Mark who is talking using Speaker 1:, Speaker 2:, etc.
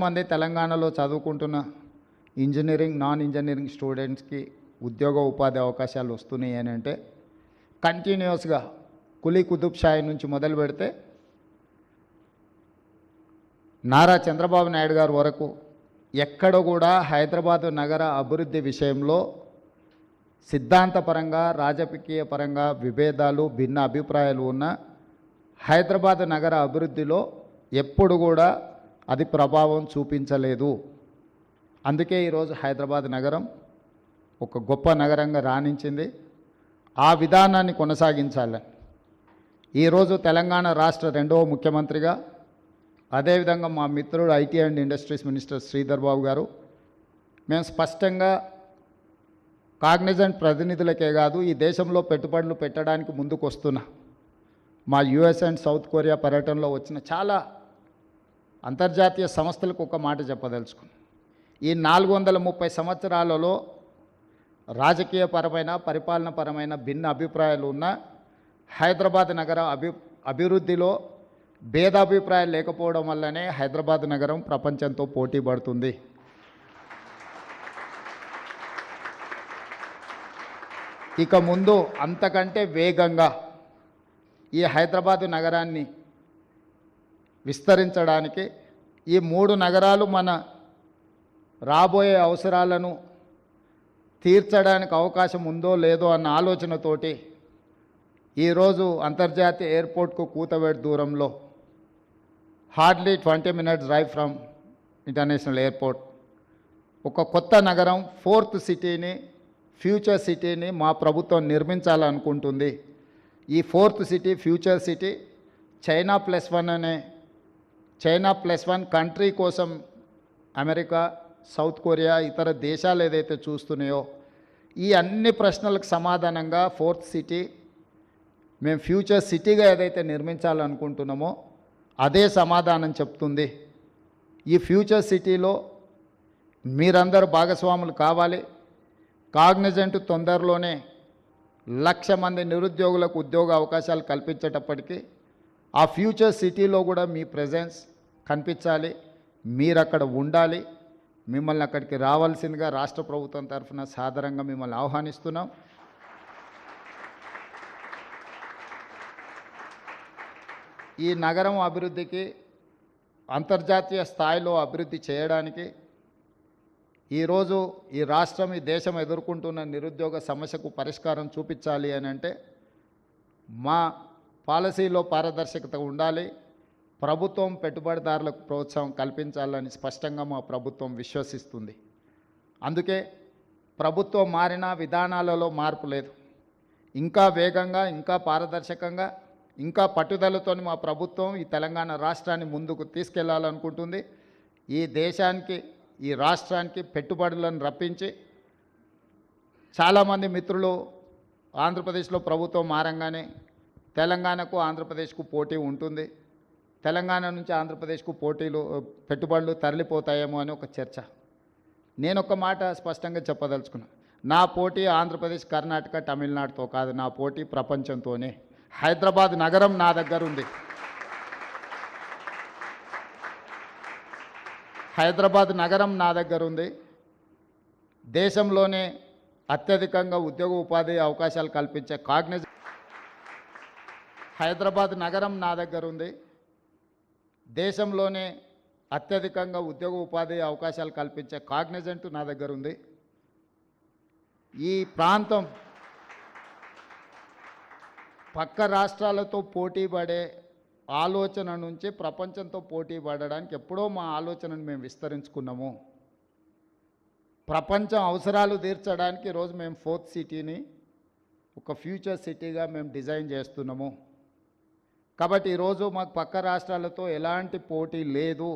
Speaker 1: చాలామంది తెలంగాణలో చదువుకుంటున్న ఇంజనీరింగ్ నాన్ ఇంజనీరింగ్ స్టూడెంట్స్కి ఉద్యోగ ఉపాధి అవకాశాలు వస్తున్నాయి అని అంటే కంటిన్యూస్గా కులీ కుతుబ్ షాయి నుంచి మొదలు పెడితే నారా చంద్రబాబు నాయుడు గారి వరకు ఎక్కడ కూడా హైదరాబాదు నగర అభివృద్ధి విషయంలో సిద్ధాంతపరంగా రాజకీయ పరంగా విభేదాలు భిన్న అభిప్రాయాలు ఉన్న హైదరాబాదు నగర అభివృద్ధిలో ఎప్పుడు కూడా అది ప్రభావం చూపించలేదు. అందుకే ఈరోజు హైదరాబాద్ నగరం ఒక గొప్ప నగరంగా రాణించింది. ఆ విధానాన్ని కొనసాగించాలి. ఈరోజు తెలంగాణ రాష్ట్ర రెండవ ముఖ్యమంత్రిగా అదేవిధంగా మా మిత్రుడు IT and industries minister Sridhar Babu గారు మేము స్పష్టంగా కాగ్నిజెంట్ ప్రతినిధులకే కాదు ఈ దేశంలో పెట్టుబడులు పెట్టడానికి ముందుకు వస్తున్న మా యుఎస్ అండ్ సౌత్ కొరియా పర్యటనలో వచ్చిన చాలా అంతర్జాతీయ సంస్థలకు ఒక మాట చెప్పదలుచుకున్నాం. ఈ 430 సంవత్సరాలలో రాజకీయపరమైన పరిపాలనపరమైన భిన్న అభిప్రాయాలు ఉన్న హైదరాబాద్ నగర అభివృద్ధిలో భేదాభిప్రాయాలు లేకపోవడం వల్లనే హైదరాబాద్ నగరం ప్రపంచంతో పోటీ పడుతుంది. ఇక ముందు అంతకంటే వేగంగా ఈ హైదరాబాదు నగరాన్ని విస్తరించడానికి ఈ 3 నగరాలు మన రాబోయే అవసరాలను తీర్చడానికి అవకాశం ఉందో లేదో అన్న ఆలోచనతోటి ఈరోజు అంతర్జాతీయ ఎయిర్పోర్ట్కు కూతవేటు దూరంలో hardly 20 minutes drive from international airport ఒక కొత్త నగరం 4th సిటీని ఫ్యూచర్ సిటీని మా ప్రభుత్వం నిర్మించాలనుకుంటుంది. ఈ 4th city future city China plus one country కోసం అమెరికా సౌత్ కొరియా ఇతర దేశాలు ఏదైతే చూస్తున్నాయో ఈ అన్ని ప్రశ్నలకు సమాధానంగా 4th సిటీ మేము ఫ్యూచర్ సిటీగా ఏదైతే నిర్మించాలనుకుంటున్నామో అదే సమాధానం చెప్తుంది. ఈ ఫ్యూచర్ సిటీలో మీరందరూ భాగస్వాములు కావాలి. కాగ్నిజెంట్ తొందరలోనే 1,00,000 మంది నిరుద్యోగులకు ఉద్యోగ అవకాశాలు కల్పించేటప్పటికీ ఆ ఫ్యూచర్ సిటీలో కూడా మీ ప్రెజెన్స్ కనిపించాలి. మీరు అక్కడ ఉండాలి. మిమ్మల్ని అక్కడికి రావాల్సిందిగా రాష్ట్ర ప్రభుత్వం తరఫున సాదరంగా మిమ్మల్ని ఆహ్వానిస్తున్నాం. ఈ నగరం అభివృద్ధికి అంతర్జాతీయ స్థాయిలో అభివృద్ధి చేయడానికి ఈరోజు ఈ రాష్ట్రం ఈ దేశం ఎదుర్కొంటున్న నిరుద్యోగ సమస్యకు పరిష్కారం చూపించాలి అని అంటే మా పాలసీలో పారదర్శకత ఉండాలి. ప్రభుత్వం పెట్టుబడిదారులకు ప్రోత్సాహం కల్పించాలని స్పష్టంగా మా ప్రభుత్వం విశ్వసిస్తుంది. అందుకే ప్రభుత్వం మారిన విధానాలలో మార్పు లేదు. ఇంకా వేగంగా ఇంకా పారదర్శకంగా ఇంకా పట్టుదలతో మా ప్రభుత్వం ఈ తెలంగాణ రాష్ట్రాన్ని ముందుకు తీసుకెళ్లాలనుకుంటుంది. ఈ దేశానికి ఈ రాష్ట్రానికి పెట్టుబడులను రప్పించి చాలామంది మిత్రులు ఆంధ్రప్రదేశ్లో ప్రభుత్వం మారంగానే తెలంగాణకు ఆంధ్రప్రదేశ్కు పోటీ ఉంటుంది, తెలంగాణ నుంచి ఆంధ్రప్రదేశ్కు పెట్టుబడులు తరలిపోతాయేమో అని ఒక చర్చ. నేను ఒక మాట స్పష్టంగా చెప్పదలుచుకున్నా. నా పోటీ ఆంధ్రప్రదేశ్ కర్ణాటక తమిళనాడుతో కాదు, నా పోటీ ప్రపంచంతోనే. హైదరాబాద్ నగరం నా దగ్గర ఉంది. హైదరాబాద్ నగరం నా దగ్గర ఉంది. దేశంలోనే అత్యధికంగా ఉద్యోగ ఉపాధి అవకాశాలు కల్పించే హైదరాబాద్ నగరం నా దగ్గర ఉంది. దేశంలోనే అత్యధికంగా ఉద్యోగ ఉపాధి అవకాశాలు కల్పించే కాగ్నిజెంట్ నా దగ్గర ఉంది. ఈ ప్రాంతం పక్క రాష్ట్రాలతో పోటీ పడే ఆలోచన నుంచి ప్రపంచంతో పోటీ పడడానికి ఎప్పుడో మా ఆలోచనను మేము విస్తరించుకున్నాము. ప్రపంచం అవసరాలు తీర్చడానికి ఈరోజు మేము 4th సిటీని ఒక ఫ్యూచర్ సిటీగా మేము డిజైన్ చేస్తున్నాము. కాబట్టి ఈరోజు మాకు పక్క రాష్ట్రాలతో ఎలాంటి పోటీ లేదు.